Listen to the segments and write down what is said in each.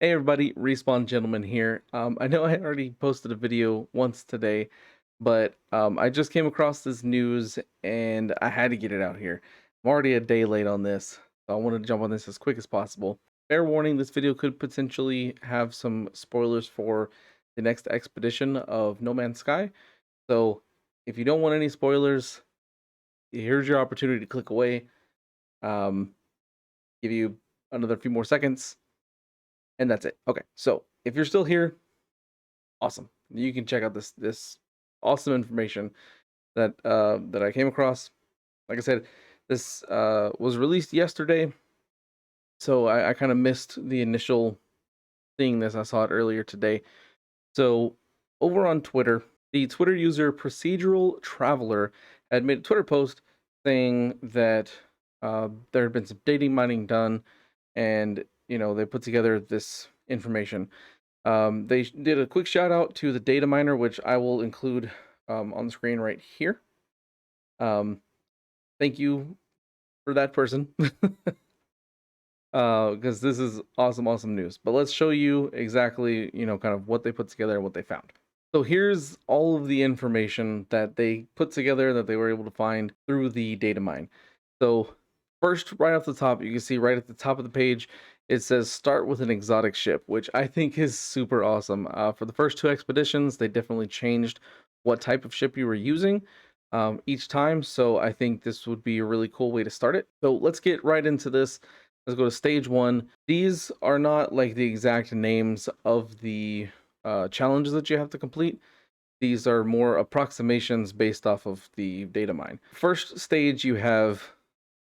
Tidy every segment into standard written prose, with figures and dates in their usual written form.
Hey everybody, Respawn Gentleman here. I know I already posted a video once today, but I just came across this news and I had to get it out here. I'm already a day late on this, so I wanted to jump on this as quick as possible. Fair warning, this video could potentially have some spoilers for the next expedition of No Man's Sky. So if you don't want any spoilers, here's your opportunity to click away. Um, give you another few more seconds, and that's it. Okay, so if you're still here, awesome. You can check out this awesome information that I came across. Like I said, this was released yesterday, so I kind of missed the initial seeing this. I saw it earlier today. So over on Twitter, the Twitter user Procedural Traveler had made a Twitter post saying that there had been some data mining done, and they put together this information. They did a quick shout out to the data miner, which I will include on the screen right here. Thank you for that person, because this is awesome news. But let's show you exactly, kind of what they put together and what they found. So here's all of the information that they put together that they were able to find through the data mine. So first, right off the top, you can see right at the top of the page, it says start with an exotic ship, which I think is super awesome. For the first two expeditions, they definitely changed what type of ship you were using each time. So I think this would be a really cool way to start it. So let's get right into this. Let's go to stage one. These are not like the exact names of the challenges that you have to complete. These are more approximations based off of the data mine. First stage, you have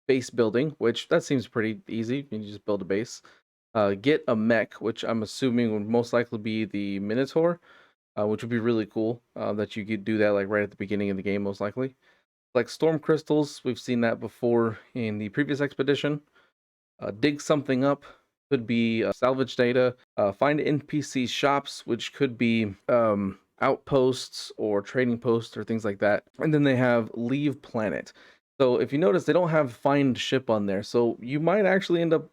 base building, which that seems pretty easy. You just build a base. Get a mech, which I'm assuming would most likely be the Minotaur, which would be really cool that you could do that like right at the beginning of the game, most likely. Like storm crystals, we've seen that before in the previous expedition. Dig something up, could be salvage data. Find NPC shops, which could be outposts or trading posts or things like that. And then they have leave planet. So if you notice, they don't have find ship on there. So you might actually end up,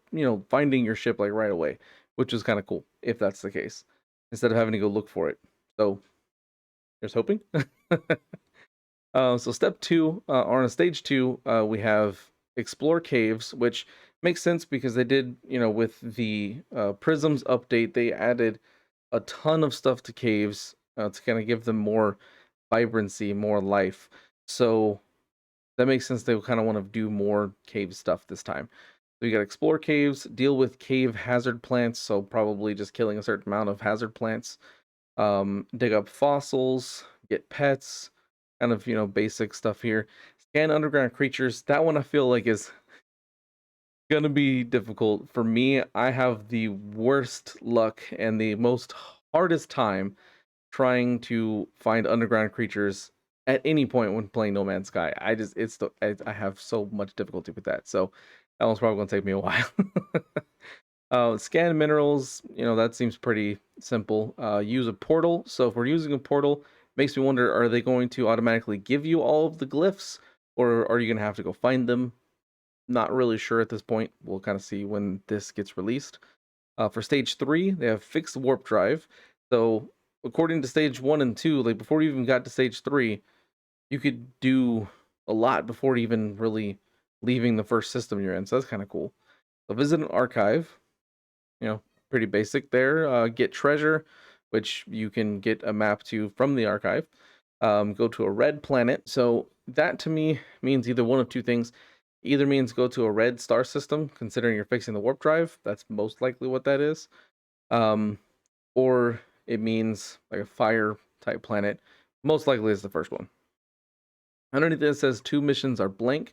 finding your ship like right away, which is kind of cool if that's the case, instead of having to go look for it. So there's hoping. So step two, or on stage two, we have explore caves, which makes sense because they did, with the prisms update, they added a ton of stuff to caves to kind of give them more vibrancy, more life. So that makes sense. They kind of want to do more cave stuff this time. So you got explore caves, deal with cave hazard plants. So probably just killing a certain amount of hazard plants. Dig up fossils, get pets, kind of basic stuff here. Scan underground creatures. That one I feel like is gonna be difficult for me. I have the worst luck and the most hardest time trying to find underground creatures at any point when playing No Man's Sky. I have so much difficulty with that. So that one's probably gonna take me a while. Scan minerals, that seems pretty simple. Use a portal. So if we're using a portal, makes me wonder, are they going to automatically give you all of the glyphs, or are you going to have to go find them? Not really sure at this point. We'll kind of see when this gets released. For stage three, they have fixed warp drive. So according to stage one and two, like before you even got to stage three, you could do a lot before even really leaving the first system you're in. So that's kind of cool. So visit an archive, pretty basic there. Get treasure, which you can get a map to from the archive. Go to a red planet. So that to me means either one of two things. Either means go to a red star system, considering you're fixing the warp drive. That's most likely what that is. Or it means like a fire type planet. Most likely is the first one. Underneath this says two missions are blank.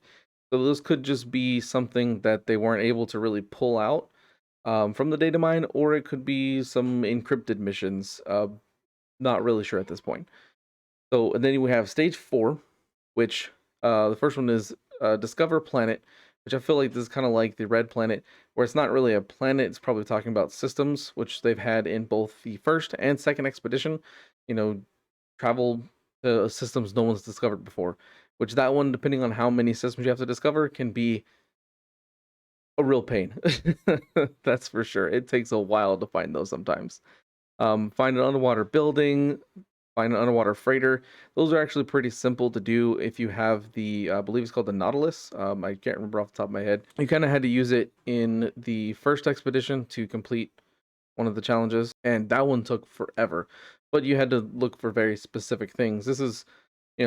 So those could just be something that they weren't able to really pull out from the data mine, or it could be some encrypted missions. Not really sure at this point. So, and then we have stage four, which the first one is discover planet, which I feel like this is kind of like the red planet, where it's not really a planet. It's probably talking about systems, which they've had in both the first and second expedition. Travel to systems no one's discovered before. Which that one, depending on how many systems you have to discover, can be a real pain. That's for sure. It takes a while to find those sometimes. Find an underwater building, find an underwater freighter. Those are actually pretty simple to do if you have the, I believe it's called the Nautilus. I can't remember off the top of my head. You kind of had to use it in the first expedition to complete one of the challenges, and that one took forever. But you had to look for very specific things. This is,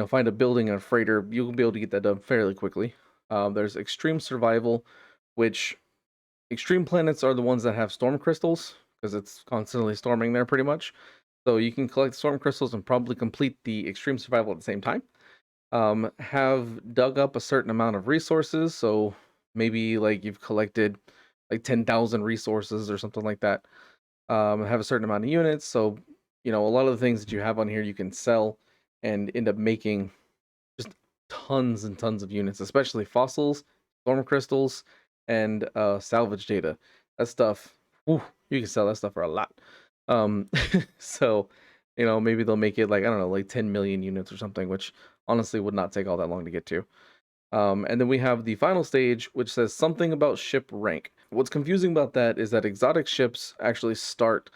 find a building and a freighter. You'll be able to get that done fairly quickly. There's extreme survival, which extreme planets are the ones that have storm crystals because it's constantly storming there pretty much. So you can collect storm crystals and probably complete the extreme survival at the same time. Have dug up a certain amount of resources. So maybe like you've collected like 10,000 resources or something like that. Have a certain amount of units. So, a lot of the things that you have on here you can sell and end up making just tons and tons of units, especially fossils, storm crystals, and salvage data. That stuff, whew, you can sell that stuff for a lot. Um, so, maybe they'll make it like, I don't know, like 10 million units or something, which honestly would not take all that long to get to. And then we have the final stage, which says something about ship rank. What's confusing about that is that exotic ships actually start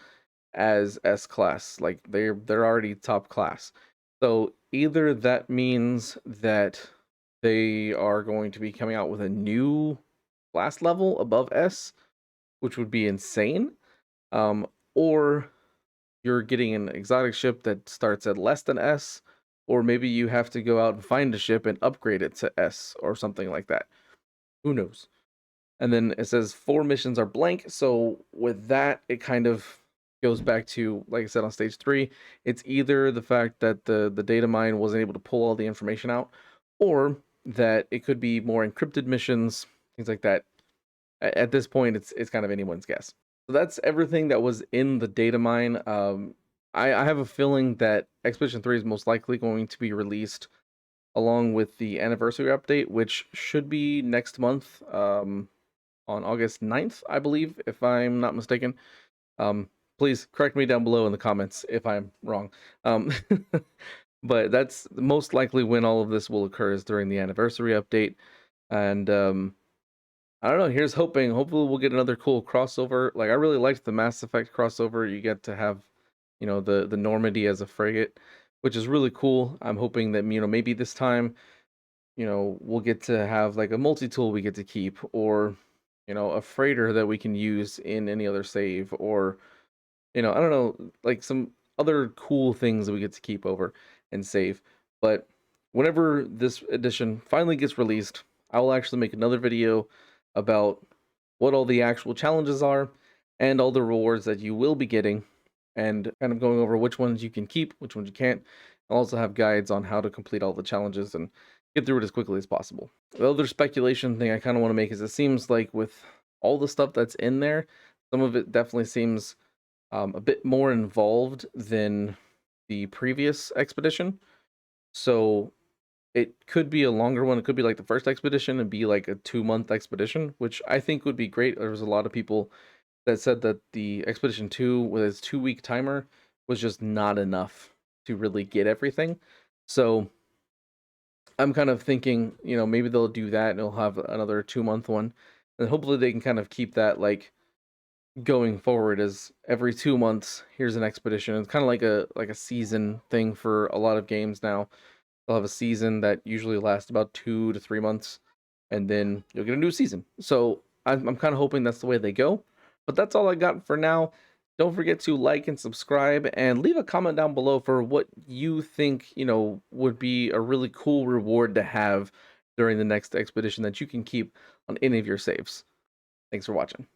as S class, like they're already top class. So either that means that they are going to be coming out with a new class level above S, which would be insane, or you're getting an exotic ship that starts at less than S, or maybe you have to go out and find a ship and upgrade it to S or something like that. Who knows? And then it says 4 missions are blank. So with that, it kind of goes back to, like I said, on stage 3, it's either the fact that the data mine wasn't able to pull all the information out, or that it could be more encrypted missions, things like that. At this point, it's kind of anyone's guess. So that's everything that was in the data mine. I have a feeling that Expedition 3 is most likely going to be released along with the anniversary update, which should be next month. On August 9th, I believe, if I'm not mistaken. Please correct me down below in the comments if I'm wrong. Um, but that's most likely when all of this will occur, is during the anniversary update. And I don't know, here's hoping. Hopefully we'll get another cool crossover. Like, I really liked the Mass Effect crossover. You get to have, the Normandy as a frigate, which is really cool. I'm hoping that, maybe this time, we'll get to have like a multi-tool we get to keep, or a freighter that we can use in any other save, or I don't know, like some other cool things that we get to keep over and save. But whenever this edition finally gets released, I will actually make another video about what all the actual challenges are and all the rewards that you will be getting, and kind of going over which ones you can keep, which ones you can't. I'll also have guides on how to complete all the challenges and get through it as quickly as possible. The other speculation thing I kind of want to make is, it seems like with all the stuff that's in there, some of it definitely seems a bit more involved than the previous expedition. So it could be a longer one. It could be like the first expedition and be like a 2-month expedition, which I think would be great. There was a lot of people that said that the Expedition 2 with its 2-week timer was just not enough to really get everything. So I'm kind of thinking, maybe they'll do that and they'll have another 2-month one. And hopefully they can kind of keep that like going forward, as every 2 months here's an expedition. It's kind of like a season thing for a lot of games now. They'll have a season that usually lasts about 2 to 3 months, and then you'll get a new season. So I'm kind of hoping that's the way they go. But that's all I got for now. Don't forget to like and subscribe, and leave a comment down below for what you think, would be a really cool reward to have during the next expedition that you can keep on any of your saves. Thanks for watching.